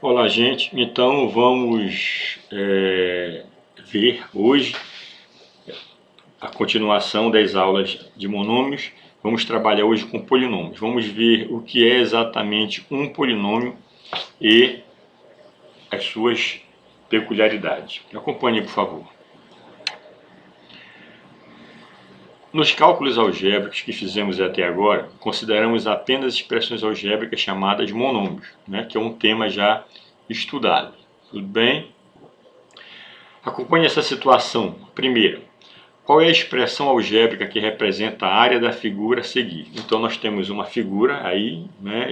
Olá, gente. Então vamos ver hoje a continuação das aulas de monômios. Vamos trabalhar hoje com polinômios. Vamos ver o que é exatamente um polinômio e as suas peculiaridades. Me acompanhe, por favor. Nos cálculos algébricos que fizemos até agora, consideramos apenas expressões algébricas chamadas monômios, que é um tema já estudado. Tudo bem? Acompanhe essa situação. Primeiro, qual é a expressão algébrica que representa a área da figura a seguir? Então nós temos uma figura aí,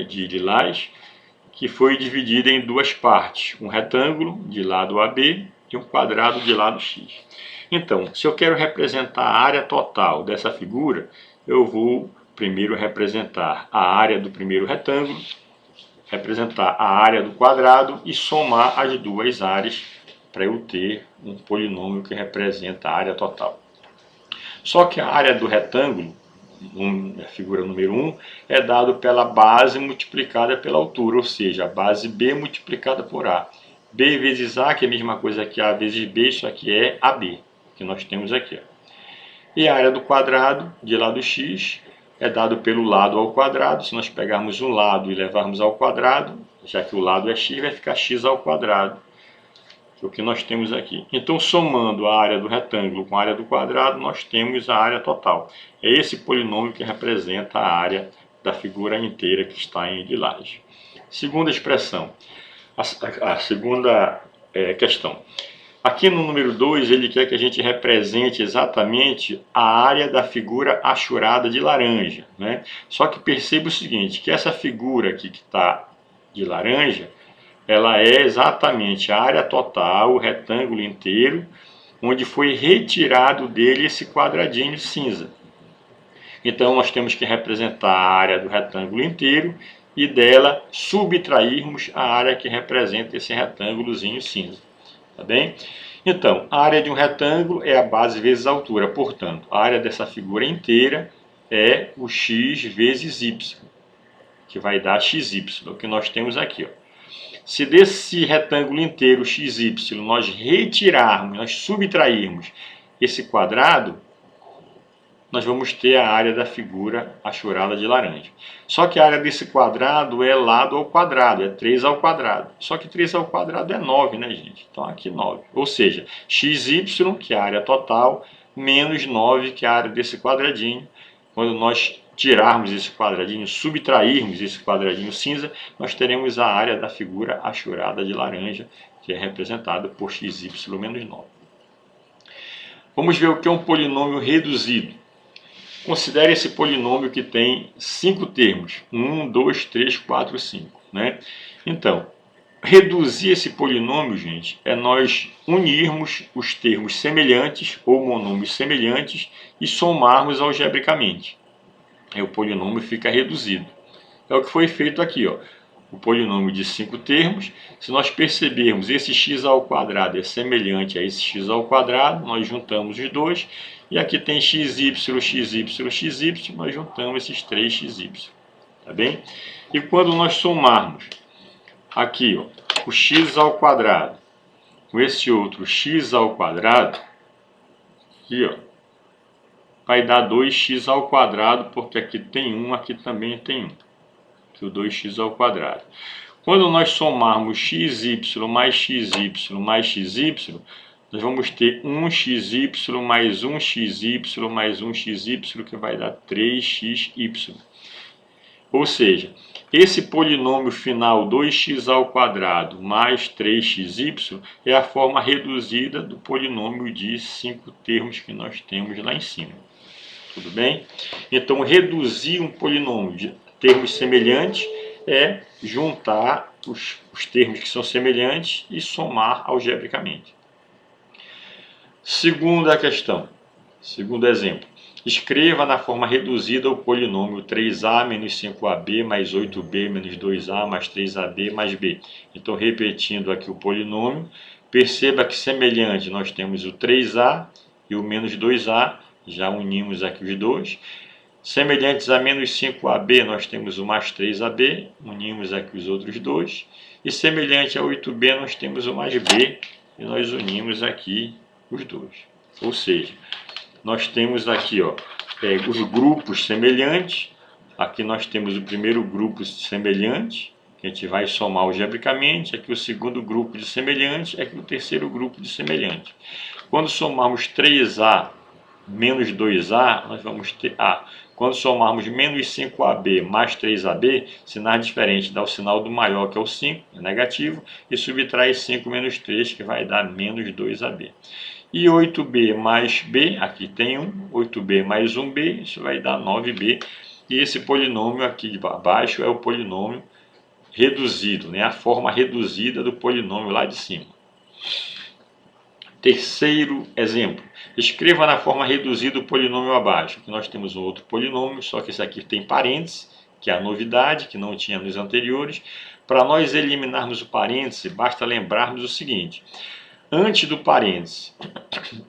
de lilás, que foi dividida em duas partes, um retângulo de lado AB e um quadrado de lado X. Então, se eu quero representar a área total dessa figura, eu vou primeiro representar a área do primeiro retângulo, representar a área do quadrado e somar as duas áreas para eu ter um polinômio que representa a área total. Só que a área do retângulo, a figura número 1, é dado pela base multiplicada pela altura, ou seja, a base B multiplicada por A. B vezes A, que é a mesma coisa que A vezes B, isso aqui é AB, que nós temos aqui. E a área do quadrado, de lado X, é dado pelo lado ao quadrado. Se nós pegarmos um lado e levarmos ao quadrado, já que o lado é x, vai ficar x ao quadrado, que é o que nós temos aqui. Então, somando a área do retângulo com a área do quadrado, nós temos a área total. É esse polinômio que representa a área da figura inteira que está em lilás. Segunda expressão, a segunda questão. Aqui no número 2, ele quer que a gente represente exatamente a área da figura achurada de laranja. Só que perceba o seguinte, que essa figura aqui que está de laranja, ela é exatamente a área total, o retângulo inteiro, onde foi retirado dele esse quadradinho cinza. Então nós temos que representar a área do retângulo inteiro e dela subtrairmos a área que representa esse retângulozinho cinza. Tá bem? Então, a área de um retângulo é a base vezes a altura. Portanto, a área dessa figura inteira é o x vezes y, que vai dar xy, o que nós temos aqui. Se desse retângulo inteiro, xy, nós retirarmos, nós subtrairmos esse quadrado, nós vamos ter a área da figura achurada de laranja. Só que a área desse quadrado é lado ao quadrado, é 3 ao quadrado. Só que 3 ao quadrado é 9, né, gente? Então aqui 9. Ou seja, xy, que é a área total, menos 9, que é a área desse quadradinho. Quando nós tirarmos esse quadradinho, subtrairmos esse quadradinho cinza, nós teremos a área da figura achurada de laranja, que é representada por xy menos 9. Vamos ver o que é um polinômio reduzido. Considere esse polinômio que tem 5 termos, 1, 2, 3, 4, 5. Então, reduzir esse polinômio, gente, é nós unirmos os termos semelhantes ou monômios semelhantes e somarmos algebricamente. Aí o polinômio fica reduzido. É o que foi feito aqui, ó. O polinômio de 5 termos, se nós percebermos esse x ao quadrado é semelhante a esse x ao quadrado, nós juntamos os dois, e aqui tem xy, xy, nós juntamos esses 3xy, tá bem? E quando nós somarmos aqui, ó, o x ao quadrado com esse outro x ao quadrado, aqui, ó, vai dar 2x ao quadrado, porque aqui tem 1, aqui também tem 1. O 2x ao quadrado. Quando nós somarmos xy mais xy mais xy, nós vamos ter 1xy mais 1xy mais 1xy, que vai dar 3xy. Ou seja, esse polinômio final 2x ao quadrado mais 3xy é a forma reduzida do polinômio de 5 termos que nós temos lá em cima. Tudo bem? Então, reduzir um polinômio de termos semelhantes é juntar os termos que são semelhantes e somar algebricamente. Segunda questão, segundo exemplo. Escreva na forma reduzida o polinômio 3a menos 5ab mais 8b menos 2a mais 3ab mais b. Então, repetindo aqui o polinômio, perceba que semelhante nós temos o 3a e o menos 2a, já unimos aqui os dois. Semelhantes a menos 5AB, nós temos o mais 3AB, unimos aqui os outros dois. E semelhante a 8B, nós temos o mais B, e nós unimos aqui os dois. Ou seja, nós temos aqui os grupos semelhantes. Aqui nós temos o primeiro grupo semelhante, que a gente vai somar algebricamente. Aqui o segundo grupo de semelhante, aqui o terceiro grupo de semelhante. Quando somarmos 3A menos 2A, nós vamos ter A. Quando somarmos menos 5AB mais 3AB, sinais diferentes, dá o sinal do maior, que é o 5, é negativo, e subtrai 5 menos 3, que vai dar menos 2AB. E 8B mais B, aqui tem 1, 8B mais 1B, isso vai dar 9B. E esse polinômio aqui de baixo é o polinômio reduzido, né? A forma reduzida do polinômio lá de cima. Terceiro exemplo. Escreva na forma reduzida o polinômio abaixo. Aqui nós temos um outro polinômio, só que esse aqui tem parênteses, que é a novidade, que não tinha nos anteriores. Para nós eliminarmos o parêntese, basta lembrarmos o seguinte. Antes do parêntese,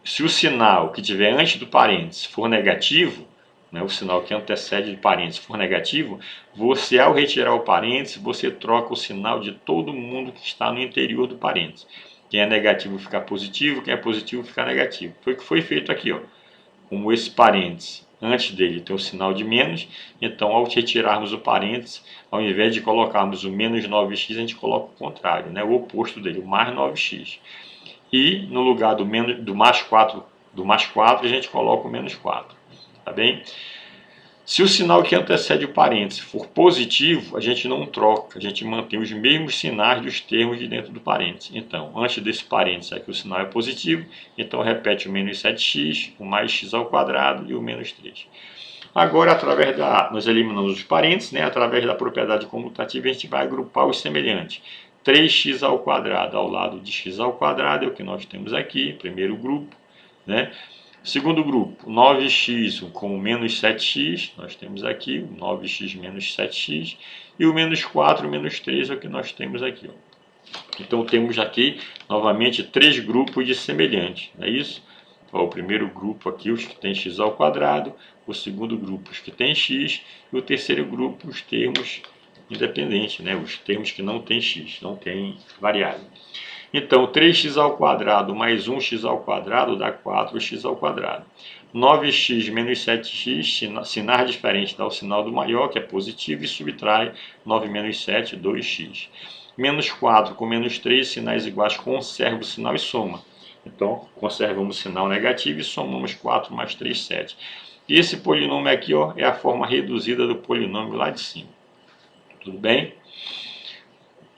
se o sinal que tiver antes do parêntese for negativo, né, o sinal que antecede o parêntese for negativo, você, ao retirar o parêntese, você troca o sinal de todo mundo que está no interior do parêntese. Quem é negativo fica positivo, quem é positivo fica negativo. Foi o que foi feito aqui, como esse parêntese, antes dele tem o sinal de menos, então ao retirarmos o parêntese, ao invés de colocarmos o menos 9x, a gente coloca o contrário, né, o oposto dele, o mais 9x. E no lugar do mais 4, a gente coloca o menos 4. Tá bem? Se o sinal que antecede o parêntese for positivo, a gente não troca, a gente mantém os mesmos sinais dos termos de dentro do parêntese. Então, antes desse parêntese aqui o sinal é positivo, então repete o menos 7x, o mais x ao quadrado e o menos 3. Agora, nós eliminamos os parênteses, né? Através da propriedade comutativa, a gente vai agrupar os semelhantes. 3x ao quadrado ao lado de x ao quadrado é o que nós temos aqui, primeiro grupo, né? Segundo grupo, 9x com menos 7x, nós temos aqui 9x menos 7x, e o menos 4 menos 3 é o que nós temos aqui. Então temos aqui, novamente, 3 grupos de semelhantes, não é isso? O primeiro grupo aqui, os que tem x ao quadrado, o segundo grupo, os que tem x, e o terceiro grupo, os termos independentes, né? Os termos que não tem x, não tem variável. Então, 3x ao quadrado mais 1x ao quadrado dá 4x ao quadrado. 9x menos 7x, sinais diferentes, dá o sinal do maior, que é positivo, e subtrai 9 menos 7, 2x. Menos 4 com menos 3, sinais iguais, conserva o sinal e soma. Então, conservamos o sinal negativo e somamos 4 mais 3, 7. E esse polinômio aqui é a forma reduzida do polinômio lá de cima. Tudo bem?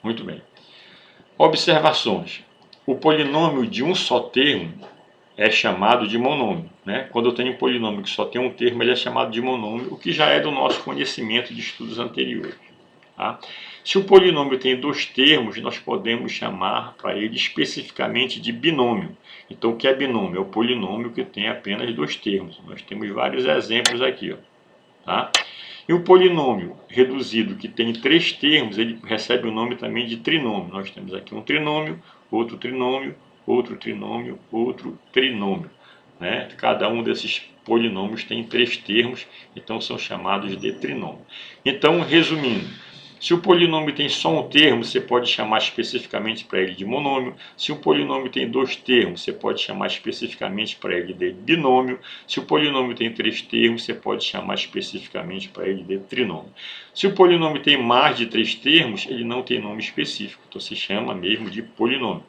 Muito bem. Observações. O polinômio de um só termo é chamado de monômio, né? Quando eu tenho um polinômio que só tem um termo, ele é chamado de monômio, o que já é do nosso conhecimento de estudos anteriores. Tá? Se o polinômio tem 2 termos, nós podemos chamar para ele especificamente de binômio. Então, o que é binômio? É o polinômio que tem apenas 2 termos. Nós temos vários exemplos aqui. Tá? E o polinômio reduzido que tem 3 termos, ele recebe o nome também de trinômio. Nós temos aqui um trinômio, outro trinômio, outro trinômio, outro trinômio. Né? Cada um desses polinômios tem 3 termos, então são chamados de trinômio. Então, resumindo, se o polinômio tem só um termo, você pode chamar especificamente para ele de monômio. Se o polinômio tem 2 termos, você pode chamar especificamente para ele de binômio. Se o polinômio tem 3 termos, você pode chamar especificamente para ele de trinômio. Se o polinômio tem mais de 3 termos, ele não tem nome específico, então se chama mesmo de polinômio.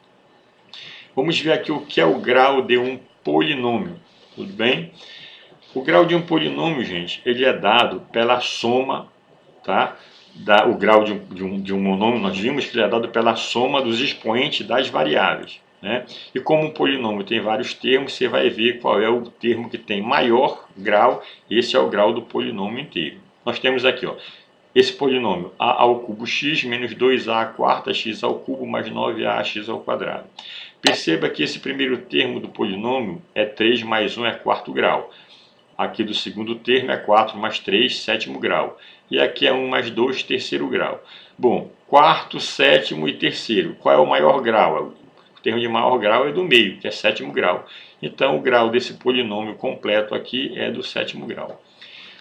Vamos ver aqui o que é o grau de um polinômio, tudo bem? O grau de um polinômio, gente, ele é dado pela soma, tá? O grau de um monômio, nós vimos que ele é dado pela soma dos expoentes das variáveis. Né? E como um polinômio tem vários termos, você vai ver qual é o termo que tem maior grau, esse é o grau do polinômio inteiro. Nós temos aqui, esse polinômio a ao cubo x menos 2a quarta x ao cubo mais 9ax ao quadrado. Perceba que esse primeiro termo do polinômio é 3 mais 1 é quarto grau. Aqui do segundo termo é 4 mais 3, sétimo grau. E aqui é 1 mais 2, terceiro grau. Bom, quarto, sétimo e terceiro. Qual é o maior grau? O termo de maior grau é do meio, que é sétimo grau. Então, o grau desse polinômio completo aqui é do sétimo grau.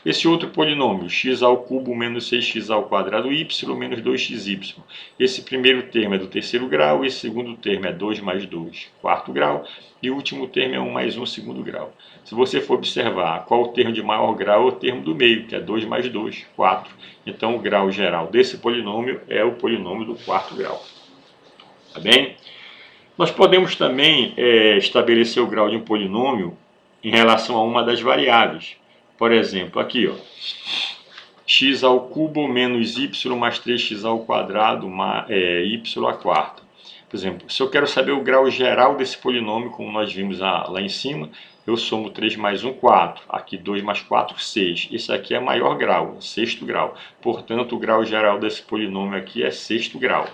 Esse outro polinômio, x ao cubo menos 6x ao quadrado y menos 2xy. Esse primeiro termo é do terceiro grau, esse segundo termo é 2 mais 2, quarto grau, e o último termo é 1 mais 1, segundo grau. Se você for observar qual o termo de maior grau, é o termo do meio, que é 2 mais 2, 4. Então, o grau geral desse polinômio é o polinômio do quarto grau. Tá bem? Nós podemos também estabelecer o grau de um polinômio em relação a uma das variáveis. Por exemplo, aqui, ó, x ao cubo menos y mais 3x ao quadrado y à quarta. Por exemplo, se eu quero saber o grau geral desse polinômio, como nós vimos lá em cima, eu somo 3 mais 1, 4. Aqui 2 mais 4, 6. Esse aqui é maior grau, sexto grau. Portanto, o grau geral desse polinômio aqui é sexto grau.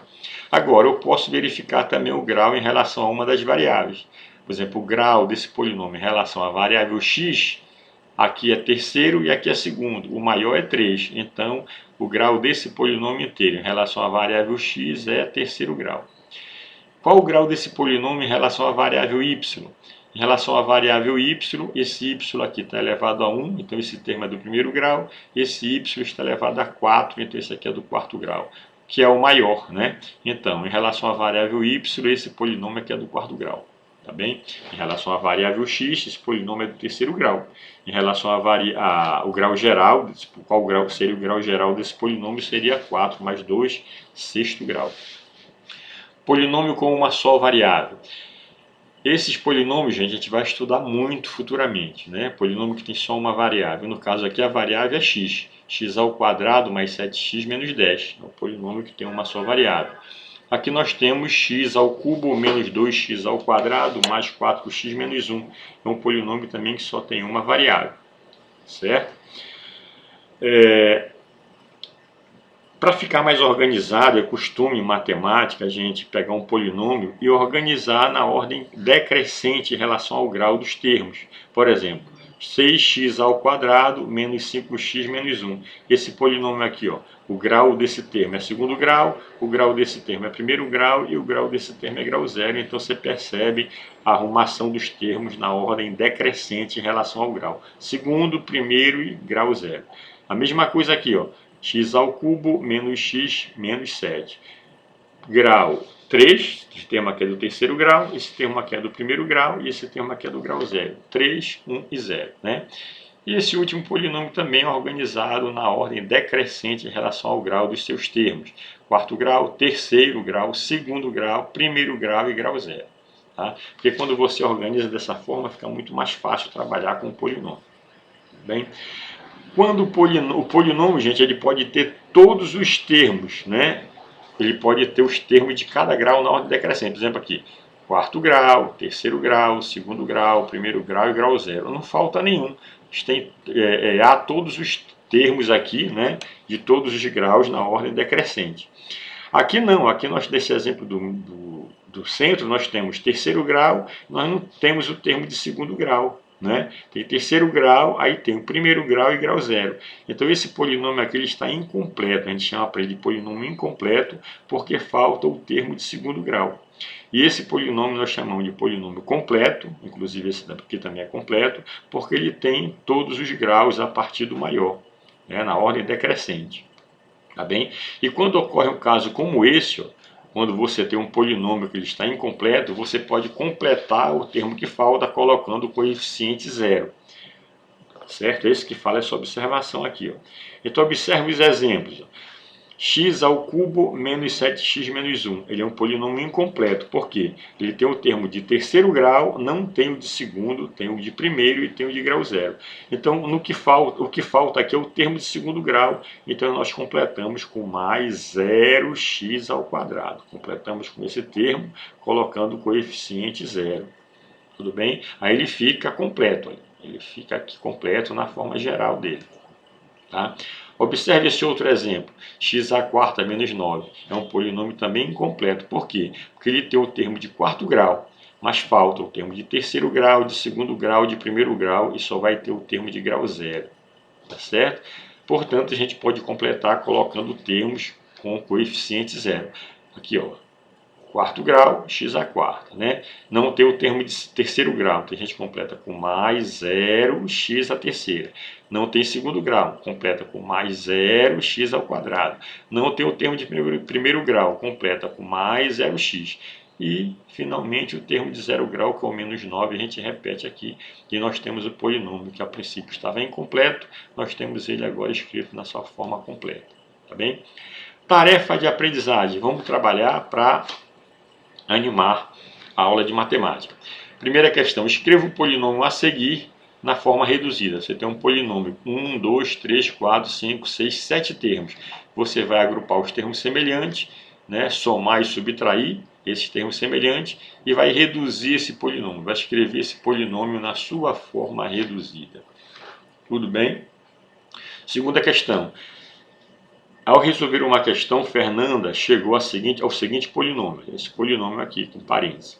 Agora, eu posso verificar também o grau em relação a uma das variáveis. Por exemplo, o grau desse polinômio em relação à variável x, aqui é terceiro e aqui é segundo. O maior é 3. Então, o grau desse polinômio inteiro em relação à variável x é terceiro grau. Qual o grau desse polinômio em relação à variável y? Em relação à variável y, esse y aqui está elevado a 1, então esse termo é do primeiro grau. Esse y está elevado a 4, então esse aqui é do quarto grau, que é o maior, né? Então, em relação à variável y, esse polinômio aqui é do quarto grau, tá bem? Em relação à variável x, esse polinômio é do terceiro grau. Em relação ao grau geral, qual grau seria o grau geral desse polinômio? Seria 4 mais 2, sexto grau. Polinômio com uma só variável. Esses polinômios, gente, a gente vai estudar muito futuramente, né? Polinômio que tem só uma variável. No caso aqui, a variável é x. X ao quadrado mais 7x menos 10. É o polinômio que tem uma só variável. Aqui nós temos x ao cubo menos 2x ao quadrado mais 4x menos 1. É um polinômio também que só tem uma variável, certo? Para ficar mais organizado, é costume em matemática a gente pegar um polinômio e organizar na ordem decrescente em relação ao grau dos termos. Por exemplo, 6x ao quadrado menos 5x menos 1. Esse polinômio aqui, ó, o grau desse termo é segundo grau, o grau desse termo é primeiro grau e o grau desse termo é grau zero. Então você percebe a arrumação dos termos na ordem decrescente em relação ao grau. Segundo, primeiro e grau zero. A mesma coisa aqui, ó. X ao cubo menos x menos 7. Grau 3, esse termo aqui é do terceiro grau, esse termo aqui é do primeiro grau e esse termo aqui é do grau zero. 3, 1 e 0. Né? E esse último polinômio também é organizado na ordem decrescente em relação ao grau dos seus termos. Quarto grau, terceiro grau, segundo grau, primeiro grau e grau zero. Tá? Porque quando você organiza dessa forma, fica muito mais fácil trabalhar com o polinômio. Bem, quando o polinômio, gente, ele pode ter todos os termos, né? Ele pode ter os termos de cada grau na ordem decrescente. Por exemplo, aqui, quarto grau, terceiro grau, segundo grau, primeiro grau e grau zero. Não falta nenhum. Há todos os termos aqui, né? De todos os graus na ordem decrescente. Aqui não, aqui nós, nesse exemplo do centro, nós temos terceiro grau, nós não temos o termo de segundo grau. Né? Tem terceiro grau, aí tem o primeiro grau e grau zero. Então esse polinômio aqui ele está incompleto, a gente chama para ele de polinômio incompleto porque falta o termo de segundo grau. E esse polinômio nós chamamos de polinômio completo, inclusive esse daqui também é completo, porque ele tem todos os graus a partir do maior, né? Na ordem decrescente. Tá bem? E quando ocorre um caso como esse, ó, quando você tem um polinômio que ele está incompleto, você pode completar o termo que falta colocando o coeficiente zero. Certo? Esse que fala essa observação aqui. Ó. Então observe os exemplos. Ó. X ao cubo menos 7x menos 1. Ele é um polinômio incompleto. Por quê? Ele tem o termo de terceiro grau, não tem o de segundo, tem o de primeiro e tem o de grau zero. Então o que falta aqui é o termo de segundo grau. Então nós completamos com mais 0x ao quadrado. Completamos com esse termo, colocando o coeficiente zero. Tudo bem? Aí ele fica completo. Ele fica aqui completo na forma geral dele. Tá? Observe esse outro exemplo, x à quarta menos 9. É um polinômio também incompleto. Por quê? Porque ele tem o termo de quarto grau, mas falta o termo de terceiro grau, de segundo grau, de primeiro grau e só vai ter o termo de grau zero. Tá certo? Portanto, a gente pode completar colocando termos com coeficiente zero. Aqui, ó. quarto grau, x à quarta, né? Não tem o termo de terceiro grau, então a gente completa com mais 0, x à terceira. Não tem segundo grau, completa com mais 0, x ao quadrado. Não tem o termo de primeiro grau, completa com mais 0x. E, finalmente, o termo de 0 grau, que é o menos 9, a gente repete aqui. E nós temos o polinômio, que a princípio estava incompleto, nós temos ele agora escrito na sua forma completa. Tá bem? Tarefa de aprendizagem. Vamos trabalhar para animar a aula de matemática. Primeira questão, escreva o polinômio a seguir na forma reduzida. Você tem um polinômio com 1, 2, 3, 4, 5, 6, 7 termos. Você vai agrupar os termos semelhantes, né, somar e subtrair esses termos semelhantes e vai reduzir esse polinômio, vai escrever esse polinômio na sua forma reduzida. Tudo bem? Segunda questão. Ao resolver uma questão, Fernanda chegou ao seguinte polinômio, esse polinômio aqui, com parênteses.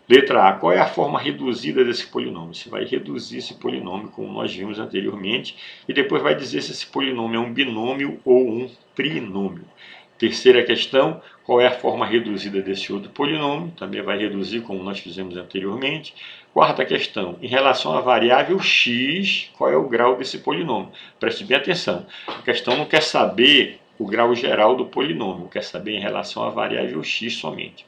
Letra A, qual é a forma reduzida desse polinômio? Você vai reduzir esse polinômio, como nós vimos anteriormente, e depois vai dizer se esse polinômio é um binômio ou um trinômio. Terceira questão, qual é a forma reduzida desse outro polinômio? Também vai reduzir, como nós fizemos anteriormente. Quarta questão, em relação à variável x, qual é o grau desse polinômio? Preste bem atenção, a questão não quer saber o grau geral do polinômio, quer saber em relação à variável x somente.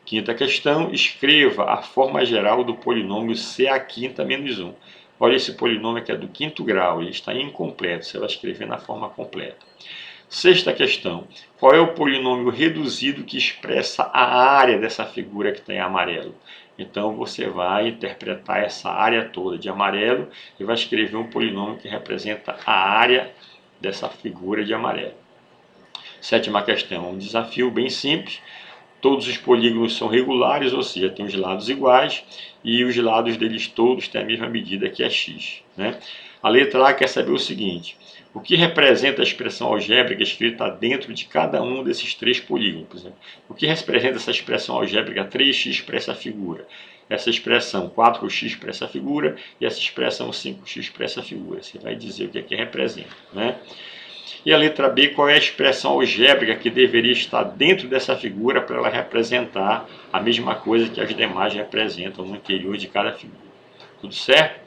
Quinta questão, escreva a forma geral do polinômio c à quinta menos 1. Olha, esse polinômio aqui é do quinto grau, ele está incompleto, você vai escrever na forma completa. Sexta questão, qual é o polinômio reduzido que expressa a área dessa figura que tem amarelo? Então você vai interpretar essa área toda de amarelo e vai escrever um polinômio que representa a área dessa figura de amarelo. Sétima questão, um desafio bem simples. Todos os polígonos são regulares, ou seja, tem os lados iguais e os lados deles todos têm a mesma medida, que é x, né? A letra A quer saber o seguinte: o que representa a expressão algébrica escrita dentro de cada um desses três polígonos? Por exemplo, o que representa essa expressão algébrica 3x para essa figura? Essa expressão 4x para essa figura e essa expressão 5x para essa figura. Você vai dizer o que é que representa, né? E a letra B, qual é a expressão algébrica que deveria estar dentro dessa figura para ela representar a mesma coisa que as demais representam no interior de cada figura. Tudo certo?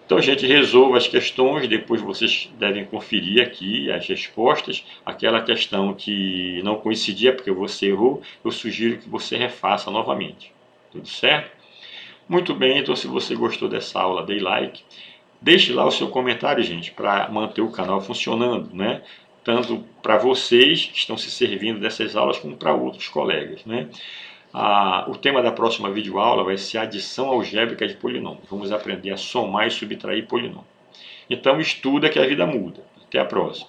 Então, gente, resolva as questões, depois vocês devem conferir aqui as respostas. Aquela questão que não coincidia porque você errou, eu sugiro que você refaça novamente. Tudo certo? Muito bem, então se você gostou dessa aula, dê like. Deixe lá o seu comentário, gente, para manter o canal funcionando, né? Tanto para vocês que estão se servindo dessas aulas, como para outros colegas, né? O tema da próxima videoaula vai ser adição algébrica de polinômios. Vamos aprender a somar e subtrair polinômios. Então estuda que a vida muda. Até a próxima.